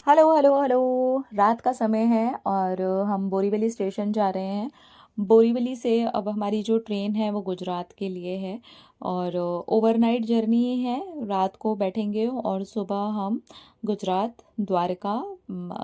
Hello hello hello. रात का समय है और हम बोरीवली स्टेशन जा रहे हैं। बोरीवली से अब हमारी जो ट्रेन है वो गुजरात के लिए है और ओवरनाइट जर्नी है। रात को बैठेंगे और सुबह हम गुजरात द्वारका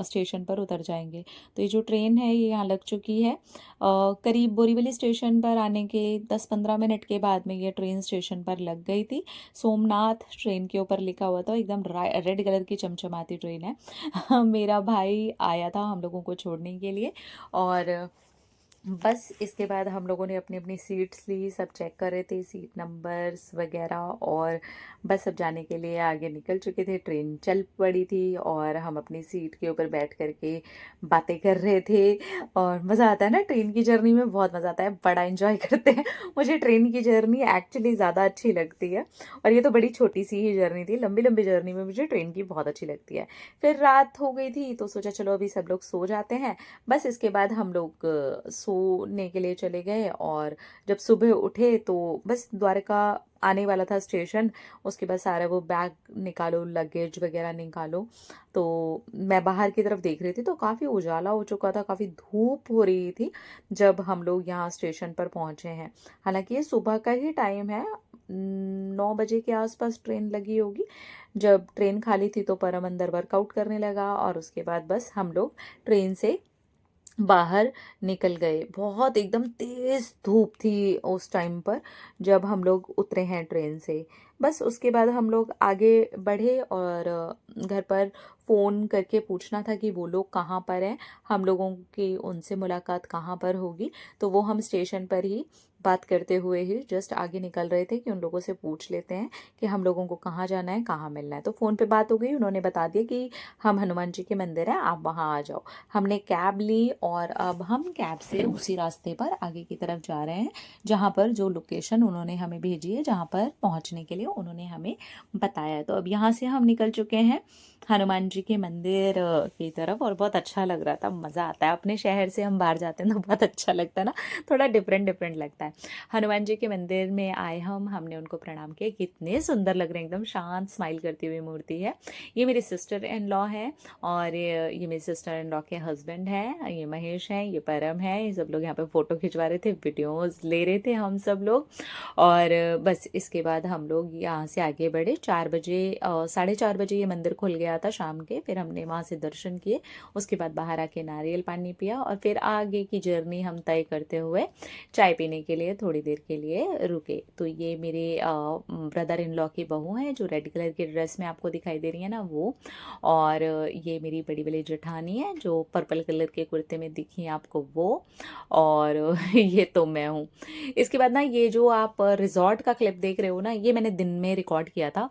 स्टेशन पर उतर जाएंगे। तो ये जो ट्रेन है ये यहाँ लग चुकी है। करीब बोरीवली स्टेशन पर आने के 10-15 मिनट के बाद में ये ट्रेन स्टेशन पर लग गई थी। सोमनाथ ट्रेन के ऊपर लिखा हुआ था, एकदम रेड कलर की चमचमाती ट्रेन है। मेरा भाई आया था हम लोगों को छोड़ने के लिए और बस इसके बाद हम लोगों ने अपनी अपनी सीट्स ली, सब चेक कर रहे थे सीट नंबर्स वगैरह और बस सब जाने के लिए आगे निकल चुके थे। ट्रेन चल पड़ी थी और हम अपनी सीट के ऊपर बैठ करके बातें कर रहे थे। और मज़ा आता है ना ट्रेन की जर्नी में, बहुत मज़ा आता है, बड़ा इन्जॉय करते हैं। मुझे ट्रेन की जर्नी एक्चुअली ज़्यादा अच्छी लगती है और ये तो बड़ी छोटी सी ही जर्नी थी। लंबी लंबी जर्नी में मुझे ट्रेन की बहुत अच्छी लगती है। फिर रात हो गई थी तो सोचा चलो अभी सब लोग सो जाते हैं। बस इसके बाद हम लोग सोने के लिए चले गए और जब सुबह उठे तो बस द्वारका आने वाला था स्टेशन। उसके बाद सारा वो बैग निकालो, लगेज वगैरह निकालो। तो मैं बाहर की तरफ देख रही थी तो काफ़ी उजाला हो चुका था, काफ़ी धूप हो रही थी जब हम लोग यहाँ स्टेशन पर पहुँचे हैं। हालांकि ये सुबह का ही टाइम है, 9 बजे के आसपास ट्रेन लगी होगी। जब ट्रेन खाली थी तो परम अंदर वर्कआउट करने लगा और उसके बाद बस हम लोग ट्रेन से बाहर निकल गए। बहुत एकदम तेज धूप थी उस टाइम पर जब हम लोग उतरे हैं ट्रेन से। बस उसके बाद हम लोग आगे बढ़े और घर पर फ़ोन करके पूछना था कि वो लोग कहाँ पर हैं, हम लोगों की उनसे मुलाकात कहाँ पर होगी। तो वो हम स्टेशन पर ही बात करते हुए ही जस्ट आगे निकल रहे थे कि उन लोगों से पूछ लेते हैं कि हम लोगों को कहाँ जाना है, कहाँ मिलना है। तो फ़ोन पे बात हो गई, उन्होंने बता दिया कि हम हनुमान जी के मंदिर हैं, आप वहाँ आ जाओ। हमने कैब ली और अब हम कैब से उसी रास्ते पर आगे की तरफ जा रहे हैं जहाँ पर जो लोकेशन उन्होंने हमें भेजी है, जहाँ पर पहुँचने के लिए उन्होंने हमें बताया है। तो अब यहाँ से हम निकल चुके हैं हनुमान जी के मंदिर की तरफ और बहुत अच्छा लग रहा था। मज़ा आता है, अपने शहर से हम बाहर जाते हैं तो बहुत अच्छा लगता है ना, थोड़ा डिफरेंट डिफरेंट लगता है। हनुमान जी के मंदिर में आए हमने उनको प्रणाम किया। कितने सुंदर लग रहे हैं, एकदम शांत स्माइल करती हुई मूर्ति है। ये मेरी सिस्टर इन लॉ है और ये मेरी सिस्टर इन लॉ के हस्बैंड हैं, ये महेश हैं, ये परम है। ये सब लोग यहाँ पे फ़ोटो खिंचवा रहे थे, वीडियोस ले रहे थे हम सब लोग। और बस इसके बाद हम लोग यहाँ से आगे बढ़े। 4 बजे 4:30 बजे ये मंदिर खुल गया था शाम के। फिर हमने वहाँ से दर्शन किए, उसके बाद बाहर आके नारियल पानी पिया और फिर आगे की जर्नी हम तय करते हुए चाय पीने के लिए थोड़ी देर के लिए रुके। तो ये मेरे ब्रदर इन लॉ की बहू हैं जो रेड कलर की ड्रेस में आपको दिखाई दे रही है ना, वो। और ये मेरी बड़ी वाली जेठानी है जो पर्पल कलर के कुर्ते में दिखी है आपको, वो। और ये तो मैं हूँ। इसके बाद ना ये जो आप रिजॉर्ट का क्लिप देख रहे हो ना, ये मैंने दिन में रिकॉर्ड किया था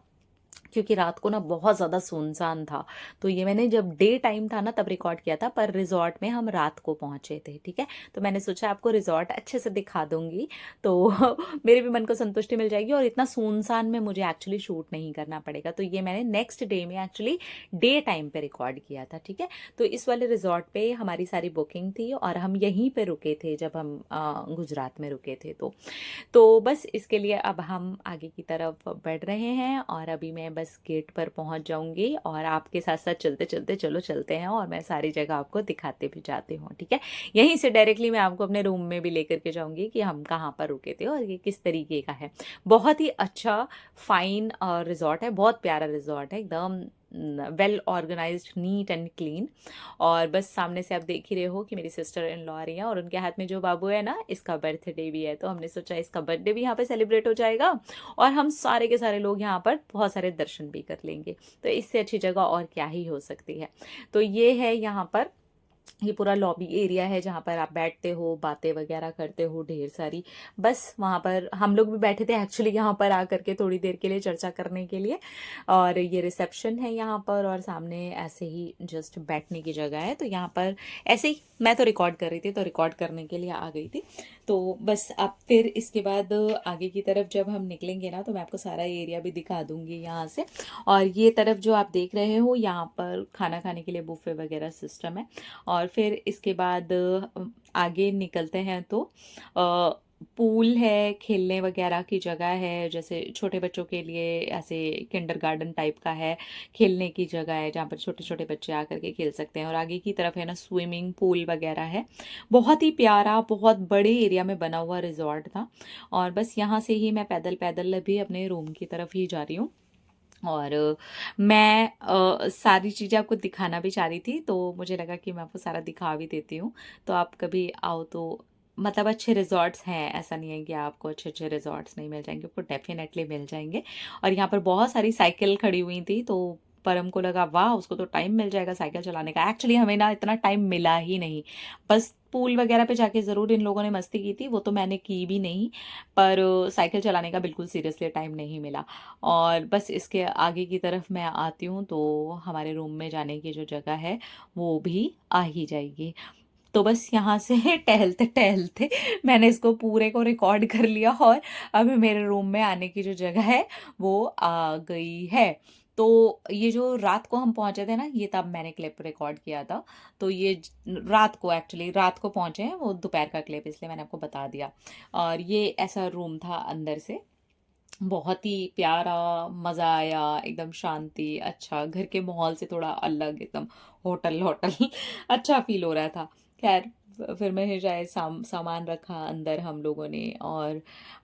क्योंकि रात को ना बहुत ज़्यादा सुनसान था। तो ये मैंने जब डे टाइम था ना तब रिकॉर्ड किया था, पर रिजॉर्ट में हम रात को पहुंचे थे, ठीक है। तो मैंने सोचा आपको रिजॉर्ट अच्छे से दिखा दूंगी तो मेरे भी मन को संतुष्टि मिल जाएगी और इतना सुनसान में मुझे एक्चुअली शूट नहीं करना पड़ेगा। तो ये मैंने नेक्स्ट डे में एक्चुअली डे टाइम पे रिकॉर्ड किया था, ठीक है। तो इस वाले रिजॉर्ट पे हमारी सारी बुकिंग थी और हम यहीं पे रुके थे जब हम गुजरात में रुके थे। तो बस इसके लिए अब हम आगे की तरफ बढ़ रहे हैं और अभी मैं बस गेट पर पहुंच जाऊंगी और आपके साथ साथ चलते चलते चलो चलते हैं और मैं सारी जगह आपको दिखाते भी जाती हूँ, ठीक है। यहीं से डायरेक्टली मैं आपको अपने रूम में भी लेकर के जाऊंगी कि हम कहाँ पर रुके थे और ये किस तरीके का है। बहुत ही अच्छा फाइन रिजॉर्ट है, बहुत प्यारा रिजॉर्ट है, एकदम well organised, neat and clean. और बस सामने से आप देख ही रहे हो कि मेरी सिस्टर इन लॉ आ रही हैं और उनके हाथ में जो बाबू है ना, इसका बर्थडे भी है। तो हमने सोचा इसका बर्थडे भी यहाँ पे सेलिब्रेट हो जाएगा और हम सारे के सारे लोग यहाँ पर बहुत सारे दर्शन भी कर लेंगे। तो इससे अच्छी जगह और क्या ही हो सकती है। तो ये है यहाँ पर, ये पूरा लॉबी एरिया है जहाँ पर आप बैठते हो, बातें वगैरह करते हो ढेर सारी। बस वहाँ पर हम लोग भी बैठे थे एक्चुअली यहाँ पर आकर के थोड़ी देर के लिए चर्चा करने के लिए। और ये रिसेप्शन है यहाँ पर और सामने ऐसे ही जस्ट बैठने की जगह है। तो यहाँ पर ऐसे ही मैं तो रिकॉर्ड कर रही थी तो रिकॉर्ड करने के लिए आ गई थी। तो बस अब फिर इसके बाद आगे की तरफ जब हम निकलेंगे ना तो मैं आपको सारा एरिया भी दिखा दूंगी यहाँ से। और ये तरफ जो आप देख रहे हो यहाँ पर खाना खाने के लिए बुफे वगैरह सिस्टम है। और फिर इसके बाद आगे निकलते हैं तो पूल है, खेलने वगैरह की जगह है, जैसे छोटे बच्चों के लिए ऐसे किंडरगार्टन टाइप का है, खेलने की जगह है जहाँ पर छोटे-छोटे बच्चे आकर के खेल सकते हैं और आगे की तरफ है ना स्विमिंग पूल वगैरह है। बहुत ही प्यारा, बहुत बड़े एरिया में बना हुआ रिज़ॉर्ट था और बस यहाँ से ही मैं पैदल-पैदल अभी अपने रूम की तरफ ही जा रही हूँ। और मैं सारी चीज़ें आपको दिखाना भी चाह रही थी, तो मुझे लगा कि मैं आपको सारा दिखा भी देती हूँ। तो आप कभी आओ तो मतलब अच्छे रिज़ॉर्ट्स हैं, ऐसा नहीं है कि आपको अच्छे-अच्छे रिज़ॉर्ट्स नहीं मिल जाएँगे, आपको डेफ़िनेटली मिल जाएँगे। और यहाँ पर बहुत सारी साइकिल खड़ी हुई थी, तो पर हमको लगा वाह! उसको तो टाइम मिल जाएगा साइकिल चलाने का। एक्चुअली हमें ना इतना टाइम मिला ही नहीं। बस पूल वगैरह पे जाके ज़रूर इन लोगों ने मस्ती की थी, वो तो मैंने की भी नहीं, पर साइकिल चलाने का बिल्कुल सीरियसली टाइम नहीं मिला। और बस इसके आगे की तरफ मैं आती हूँ तो हमारे रूम में जाने की जो जगह है वो भी आ ही जाएगी। तो बस यहाँ से टहलते-टहलते मैंने इसको पूरे को रिकॉर्ड कर लिया और अभी मेरे रूम में आने की जो जगह है वो आ गई है। तो ये जो रात को हम पहुँचे थे ना, ये तब मैंने क्लिप रिकॉर्ड किया था। तो ये रात को एक्चुअली रात को पहुँचे हैं, वो दोपहर का क्लिप इसलिए मैंने आपको बता दिया। और ये ऐसा रूम था अंदर से, बहुत ही प्यारा, मज़ा आया, एकदम शांति, अच्छा घर के माहौल से थोड़ा अलग एकदम होटल होटल अच्छा फ़ील हो रहा था। ख़ैर फिर मैंने जाए सामान रखा अंदर हम लोगों ने और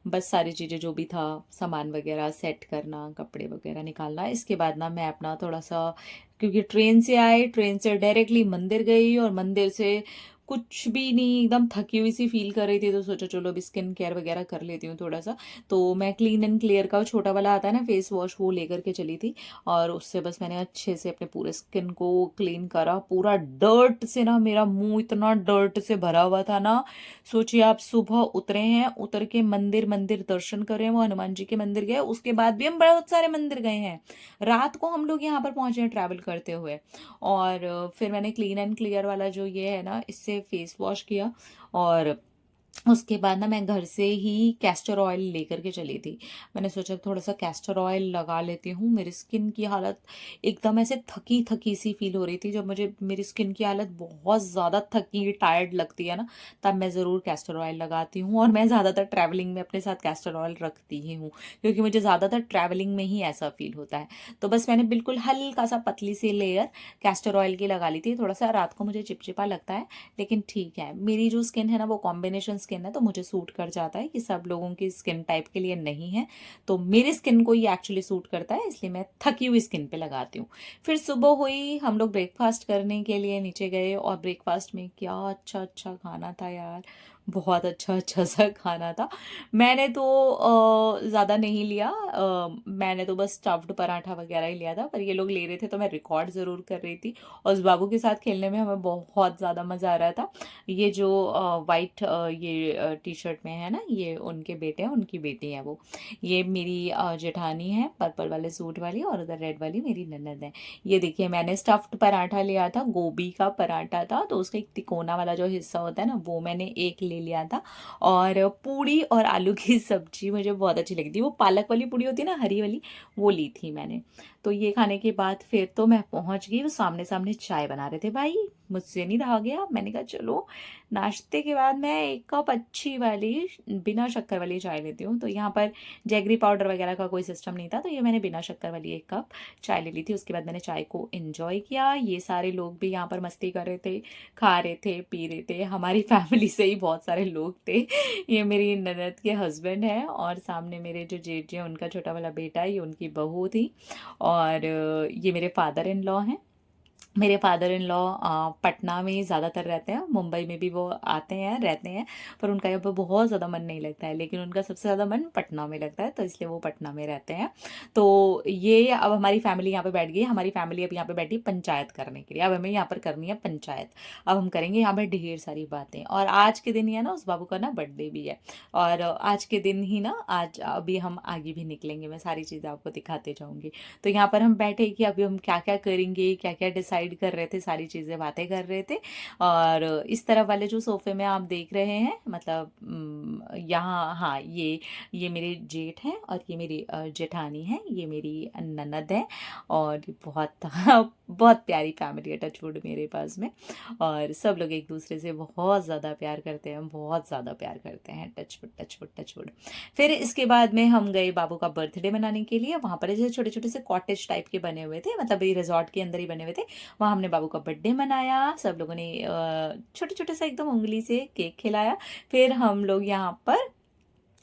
बस सारी चीज़ें जो भी था सामान वग़ैरह सेट करना, कपड़े वग़ैरह निकालना। इसके बाद ना मैं अपना थोड़ा-सा क्योंकि ट्रेन से आए, ट्रेन से डायरेक्टली मंदिर गई और मंदिर से कुछ भी नहीं एकदम थकी हुई सी फ़ील कर रही थी तो सोचा चलो अभी स्किन केयर वग़ैरह कर लेती हूँ थोड़ा-सा। तो मैं क्लीन एंड क्लियर का वो छोटा वाला आता है ना फेस वॉश वो लेकर के चली थी और उससे बस मैंने अच्छे से अपने पूरे स्किन को क्लीन करा पूरा डर्ट से ना मेरा मुंह इतना डर्ट से भरा हुआ था ना। सोचिए आप सुबह उतरे हैं उतर के मंदिर मंदिर दर्शन कर रहे हैं वो हनुमान जी के मंदिर गए उसके बाद भी हम बहुत सारे मंदिर गए हैं। रात को हम लोग यहाँ पर पहुंचे हैं ट्रैवल करते हुए और फिर मैंने क्लीन एंड क्लियर वाला जो ये है ना इससे फेस वॉश किया और उसके बाद ना मैं घर से ही कैस्टर ऑयल लेकर के चली थी। मैंने सोचा थोड़ा सा कैस्टर ऑयल लगा लेती हूँ। मेरी स्किन की हालत एकदम ऐसे थकी थकी सी फील हो रही थी। जब मुझे मेरी स्किन की हालत बहुत ज़्यादा थकी टायर्ड लगती है ना तब मैं ज़रूर कैस्टर ऑयल लगाती हूँ और मैं ज़्यादातर ट्रैवलिंग में अपने साथ कैस्टर ऑयल रखती ही हूँ क्योंकि मुझे ज़्यादातर ट्रैवलिंग में ही ऐसा फील होता है। तो बस मैंने बिल्कुल हल्का सा पतली सी लेयर कैस्टर ऑयल की लगा ली थी। थोड़ा सा रात को मुझे चिपचिपा लगता है लेकिन ठीक है मेरी जो स्किन है ना वो कॉम्बिनेशन स्किन है तो मुझे सूट कर जाता है कि सब लोगों की स्किन टाइप के लिए नहीं है। तो मेरी स्किन को ये एक्चुअली सूट करता है इसलिए मैं थकी हुई स्किन पे लगाती हूँ। फिर सुबह हुई हम लोग ब्रेकफास्ट करने के लिए नीचे गए और ब्रेकफास्ट में क्या अच्छा अच्छा खाना था यार। बहुत अच्छा अच्छा सा खाना था। मैंने तो ज़्यादा नहीं लिया मैंने तो बस स्टफ्ड पराठा वगैरह ही लिया था पर ये लोग ले रहे थे तो मैं रिकॉर्ड ज़रूर कर रही थी और उस बाबू के साथ खेलने में हमें बहुत ज़्यादा मज़ा आ रहा था। ये जो वाइट ये टी शर्ट में है ना ये उनके बेटे हैं उनकी बेटी है वो। ये मेरी जेठानी है पर्पल वाले सूट वाली और उधर रेड वाली मेरी ननद है। ये देखिए मैंने स्टफ्ड पराठा लिया था गोभी का पराठा था तो उसका एक तिकोना वाला जो हिस्सा होता है ना वो मैंने एक ले लिया था। और पूड़ी और आलू की सब्जी मुझे बहुत अच्छी लगी थी वो पालक वाली पूड़ी होती है ना हरी वाली वो ली थी मैंने। तो ये खाने के बाद फिर तो मैं पहुंच गई वो सामने सामने चाय बना रहे थे भाई मुझसे नहीं रहा गया। मैंने कहा चलो नाश्ते के बाद मैं एक कप अच्छी वाली बिना शक्कर वाली चाय लेती हूँ। तो यहाँ पर जैगरी पाउडर वगैरह का कोई सिस्टम नहीं था तो ये मैंने बिना शक्कर वाली एक कप चाय ले ली थी। उसके बाद मैंने चाय को एंजॉय किया। ये सारे लोग भी यहाँ पर मस्ती कर रहे थे खा रहे थे पी रहे थे हमारी फैमिली से ही बहुत सारे लोग थे। ये मेरी ननद के हस्बैंड है और सामने मेरे जो जेठ जी हैं उनका छोटा वाला बेटा है ये उनकी बहू थी और ये मेरे फादर इन लॉ हैं। मेरे फादर इन लॉ पटना में ही ज़्यादातर रहते हैं मुंबई में भी वो आते हैं रहते हैं पर उनका यहाँ पर बहुत ज़्यादा मन नहीं लगता है लेकिन उनका सबसे ज़्यादा मन पटना में लगता है तो इसलिए वो पटना में रहते हैं। तो ये अब हमारी फैमिली यहाँ पे बैठ गई हमारी फैमिली अब यहाँ पे बैठी पंचायत करने के लिए। अब हमें यहाँ पर करनी है पंचायत। अब हम करेंगे यहाँ पर ढेर सारी बातें और आज के दिन ही है ना उस बाबू का ना बर्थडे भी है और आज के दिन ही ना आज अभी हम आगे भी निकलेंगे मैं सारी चीज़ें आपको दिखाते जाऊँगी। तो यहाँ पर हम बैठे कि अभी हम क्या क्या करेंगे क्या क्या डिसाइड डिसाइड कर रहे थे, सारी चीज़ें बातें कर रहे थे। और इस तरफ वाले जो सोफ़े में आप देख रहे हैं, मतलब यहाँ, हाँ, ये मेरे जेठ हैं और ये मेरी जेठानी है, ये मेरी ननद है। और ये बहुत बहुत प्यारी फैमिली है, टचवुड मेरे पास में। और सब लोग एक दूसरे से बहुत ज़्यादा प्यार करते हैं, बहुत ज़्यादा प्यार करते हैं, टचवुड टचवुड टचवुड। फिर इसके बाद में हम गए बाबू का बर्थडे मनाने के लिए। वहाँ पर ऐसे छोटे छोटे से कॉटेज टाइप के बने हुए थे, मतलब ये रिजॉर्ट के अंदर ही बने हुए थे। वहाँ हमने बाबू का बर्थडे मनाया, सब लोगों ने छोटे छोटे से एकदम उंगली से केक खिलाया। फिर हम लोग यहाँ पर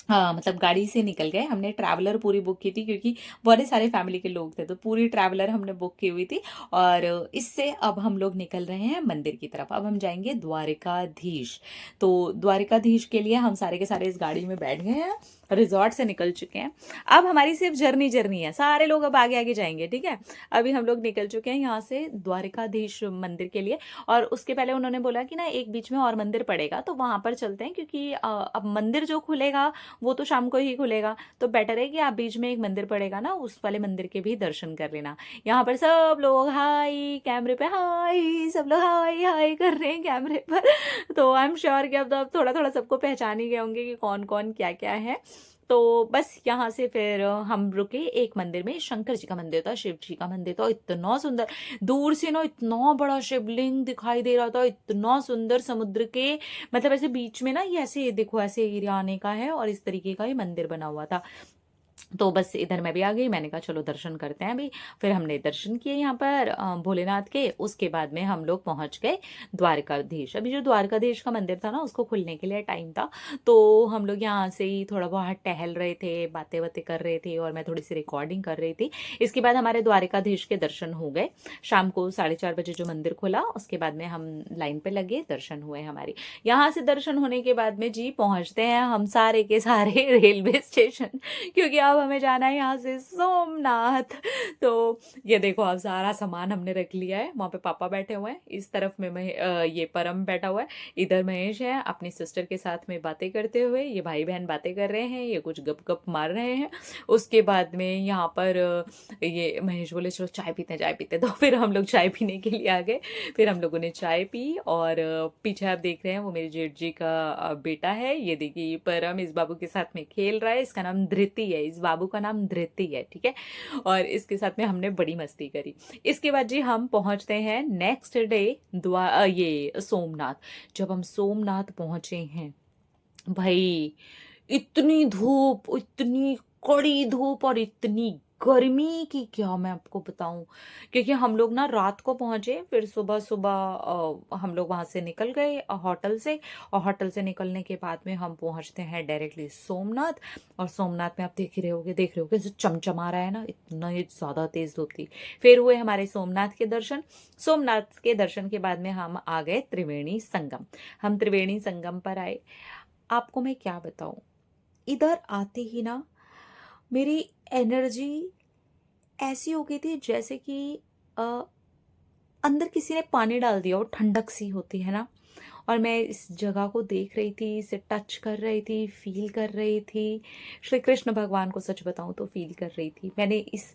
हाँ, मतलब गाड़ी से निकल गए। हमने ट्रैवलर पूरी बुक की थी, क्योंकि बड़े सारे फैमिली के लोग थे, तो पूरी ट्रैवलर हमने बुक की हुई थी। और इससे अब हम लोग निकल रहे हैं मंदिर की तरफ। अब हम जाएंगे द्वारिकाधीश। तो द्वारिकाधीश के लिए हम सारे के सारे इस गाड़ी में बैठ गए हैं, रिजॉर्ट से निकल चुके हैं। अब हमारी सिर्फ जर्नी जर्नी है, सारे लोग अब आगे आगे जाएंगे, ठीक है। अभी हम लोग निकल चुके हैं यहाँ से द्वारिकाधीश मंदिर के लिए। और उसके पहले उन्होंने बोला कि ना एक बीच में और मंदिर पड़ेगा, तो वहां पर चलते हैं, क्योंकि अब मंदिर जो खुलेगा वो तो शाम को ही खुलेगा। तो बेटर है कि आप बीच में एक मंदिर पड़ेगा ना, उस वाले मंदिर के भी दर्शन कर लेना। यहाँ पर सब लोग हाय कैमरे पे, हाय, सब लोग हाय हाय कर रहे हैं कैमरे पर। तो आई एम श्योर कि अब तो आप थोड़ा थोड़ा सबको पहचान ही गए होंगे कि कौन कौन क्या क्या है। तो बस यहाँ से फिर हम रुके एक मंदिर में। शंकर जी का मंदिर था, शिव जी का मंदिर था, इतना सुंदर। दूर से ना इतना बड़ा शिवलिंग दिखाई दे रहा था, इतना सुंदर, समुद्र के मतलब ऐसे बीच में ना, ये ऐसे देखो, ऐसे एरिया आने का है और इस तरीके का ये मंदिर बना हुआ था। तो बस इधर मैं भी आ गई, मैंने कहा चलो दर्शन करते हैं अभी। फिर हमने दर्शन किए यहाँ पर भोलेनाथ के। उसके बाद में हम लोग पहुंच गए द्वारकाधीश। अभी जो द्वारकाधीश का मंदिर था ना, उसको खुलने के लिए टाइम था, तो हम लोग यहाँ से ही थोड़ा बहुत टहल रहे थे, बातें बातें कर रहे थे, और मैं थोड़ी सी रिकॉर्डिंग कर रही थी। इसके बाद हमारे द्वारकाधीश के दर्शन हो गए। शाम को 4:30 बजे जो मंदिर खुला, उसके बाद में हम लाइन पे लगे, दर्शन हुए हमारे। यहाँ से दर्शन होने के बाद में जी पहुंचते हैं हम सारे के सारे रेलवे स्टेशन, क्योंकि अब हमें जाना है यहाँ से सोमनाथ। तो ये देखो, अब सारा सामान हमने रख लिया है। वहाँ पे पापा बैठे हुए हैं, इस तरफ में ये परम बैठा हुआ है, इधर महेश है अपनी सिस्टर के साथ में बातें करते हुए। ये भाई बहन बातें कर रहे हैं, ये कुछ गप गप मार रहे हैं। उसके बाद में यहाँ पर ये महेश बोले चलो चाय पीते हैं, चाय पीते हैं। तो फिर हम लोग चाय पीने के लिए आ गए। फिर हम लोगों ने चाय पी। और पीछे आप देख रहे हैं वो मेरे जेठ जी का बेटा है। ये देखिए परम इस बाबू के साथ में खेल रहा है। इसका नाम धृति है, इस बाबू का नाम धृति है, ठीक है। और इसके साथ में हमने बड़ी मस्ती करी। इसके बाद जी हम पहुंचते हैं नेक्स्ट डे ये सोमनाथ। जब हम सोमनाथ पहुंचे हैं भाई, इतनी धूप, इतनी कड़ी धूप और इतनी गर्मी की क्या मैं आपको बताऊं। क्योंकि हम लोग ना रात को पहुंचे, फिर सुबह सुबह हम लोग वहां से निकल गए होटल से। और होटल से निकलने के बाद में हम पहुंचते हैं डायरेक्टली सोमनाथ। और सोमनाथ में आप देख रहे होगे जो चमचमा रहा है ना, इतना ही ज्यादा तेज धूप थी। फिर हुए हमारे सोमनाथ के दर्शन। सोमनाथ के दर्शन के बाद में हम आ गए त्रिवेणी संगम। हम त्रिवेणी संगम पर आए। आपको मैं क्या बताऊं, इधर आते ही ना मेरी एनर्जी ऐसी हो गई थी जैसे कि अ, अंदर किसी ने पानी डाल दिया हो, ठंडक सी होती है ना। और मैं इस जगह को देख रही थी, इसे टच कर रही थी, फील कर रही थी। श्री कृष्ण भगवान को सच बताऊं तो फील कर रही थी। मैंने इस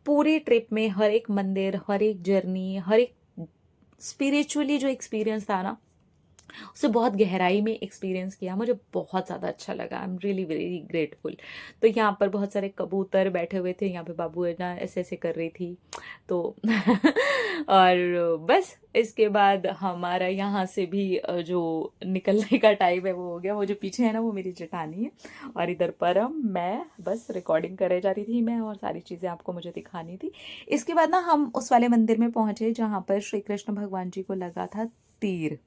पूरी ट्रिप में हर एक मंदिर, हर एक जर्नी, हर एक स्पिरिचुअली जो एक्सपीरियंस था ना, उसे बहुत गहराई में एक्सपीरियंस किया। मुझे बहुत ज़्यादा अच्छा लगा। I am really very grateful. तो यहाँ पर बहुत सारे कबूतर बैठे हुए थे, यहाँ पे बाबू है ना ऐसे ऐसे कर रही थी तो और बस इसके बाद हमारा यहाँ से भी जो निकलने का टाइम है वो हो गया। वो जो पीछे है ना वो मेरी जेठानी है, और इधर परम, मैं बस रिकॉर्डिंग करे जा रही थी मैं, और सारी चीज़ें आपको मुझे दिखानी थी। इसके बाद ना हम उस वाले मंदिर में पहुंचे जहाँ पर श्री कृष्ण भगवान जी को लगा था तीर,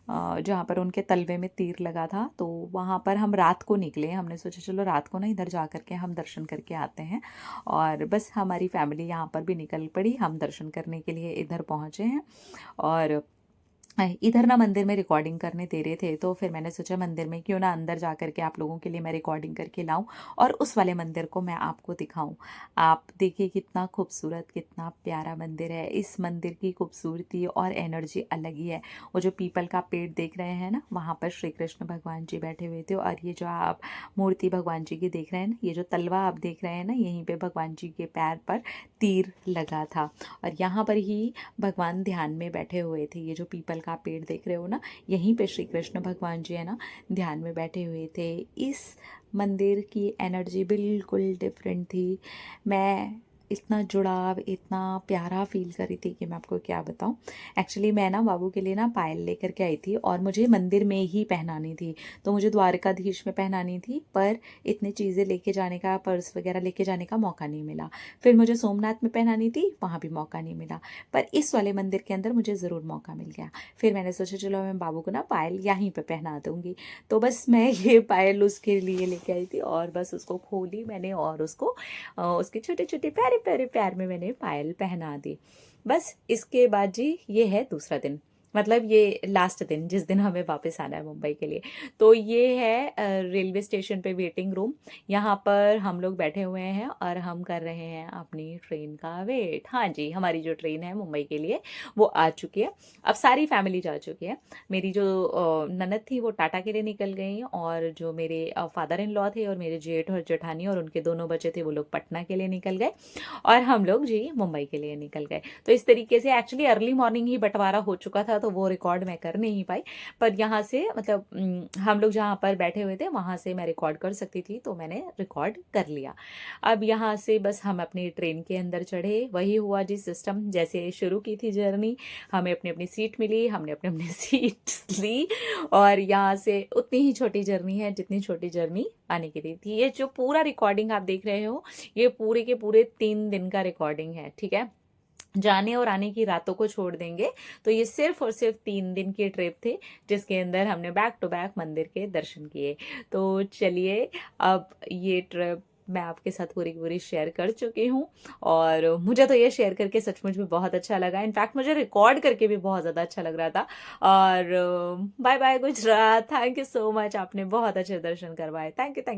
जहाँ पर उनके तलवे में तीर लगा था। तो वहाँ पर हम रात को निकले। हमने सोचा चलो रात को ना इधर जा करके हम दर्शन करके आते हैं। और बस हमारी फैमिली यहाँ पर भी निकल पड़ी, हम दर्शन करने के लिए इधर पहुँचे हैं। और इधर ना मंदिर में रिकॉर्डिंग करने दे रहे थे, तो फिर मैंने सोचा मंदिर में क्यों ना अंदर जा कर के आप लोगों के लिए मैं रिकॉर्डिंग करके लाऊं और उस वाले मंदिर को मैं आपको दिखाऊं। आप देखिए कितना खूबसूरत, कितना प्यारा मंदिर है। इस मंदिर की खूबसूरती और एनर्जी अलग ही है। वो जो पीपल का पेड़ देख रहे हैं ना, वहाँ पर श्री कृष्ण भगवान जी बैठे हुए थे, और ये जो आप मूर्ति भगवान जी की देख रहे हैं ना, ये जो तलवा आप देख रहे हैं ना, यहीं पर भगवान जी के पैर पर तीर लगा था, और यहाँ पर ही भगवान ध्यान में बैठे हुए थे। ये जो पीपल का पेड़ देख रहे हो ना, यहीं पे श्री कृष्ण भगवान जी है ना, ध्यान में बैठे हुए थे। इस मंदिर की एनर्जी बिल्कुल डिफरेंट थी। मैं इतना जुड़ाव, इतना प्यारा फील कर रही थी कि मैं आपको क्या बताऊं। एक्चुअली मैं ना बाबू के लिए ना पायल लेकर के आई थी, और मुझे मंदिर में ही पहनानी थी। तो मुझे द्वारकाधीश में पहनानी थी, पर इतनी चीज़ें लेके जाने का, पर्स वगैरह लेके जाने का मौका नहीं मिला। फिर मुझे सोमनाथ में पहनानी थी, वहाँ भी मौका नहीं मिला। पर इस वाले मंदिर के अंदर मुझे ज़रूर मौका मिल गया। फिर मैंने सोचा चलो मैं बाबू को ना पायल यहीं पे पहना दूँगी। तो बस मैं ये पायल उसके लिए लेके आई थी, और बस उसको खोली मैंने, और उसको उसके छोटे छोटे प्यारे प्यारे पैर में मैंने पायल पहना दी। बस इसके बाद जी ये है दूसरा दिन, मतलब ये लास्ट दिन जिस दिन हमें वापस आना है मुंबई के लिए। तो ये है रेलवे स्टेशन पे वेटिंग रूम। यहाँ पर हम लोग बैठे हुए हैं और हम कर रहे हैं अपनी ट्रेन का वेट। हाँ जी, हमारी जो ट्रेन है मुंबई के लिए वो आ चुकी है। अब सारी फैमिली जा चुकी है। मेरी जो ननद थी वो टाटा के लिए निकल गई, और जो मेरे फादर इन लॉ थे और मेरे जेठ और जेठानी और उनके दोनों बच्चे थे वो लोग पटना के लिए निकल गए, और हम लोग जी मुंबई के लिए निकल गए। तो इस तरीके से एक्चुअली अर्ली मॉर्निंग ही बंटवारा हो चुका था, तो वो रिकॉर्ड मैं कर नहीं पाई। पर यहाँ से मतलब हम लोग जहाँ पर बैठे हुए थे वहाँ से मैं रिकॉर्ड कर सकती थी, तो मैंने रिकॉर्ड कर लिया। अब यहाँ से बस हम अपनी ट्रेन के अंदर चढ़े। वही हुआ जी सिस्टम, जैसे शुरू की थी जर्नी। हमें अपनी अपनी सीट मिली, हमने अपनी अपनी सीट ली, और यहाँ से उतनी ही छोटी जर्नी है जितनी छोटी जर्नी आने की थी। ये जो पूरा रिकॉर्डिंग आप देख रहे हो, ये पूरे के पूरे 3 दिन का रिकॉर्डिंग है, ठीक है। जाने और आने की रातों को छोड़ देंगे तो ये सिर्फ और सिर्फ 3 दिन की ट्रिप थे, जिसके अंदर हमने बैक टू बैक मंदिर के दर्शन किए। तो चलिए, अब ये ट्रिप मैं आपके साथ पूरी की पूरी शेयर कर चुकी हूँ, और मुझे तो ये शेयर करके सचमुच में बहुत अच्छा लगा। इनफैक्ट मुझे रिकॉर्ड करके भी बहुत ज़्यादा अच्छा लग रहा था। और bye bye Gujarat, thank you so much, आपने बहुत अच्छे दर्शन करवाए। Thank you, thank you.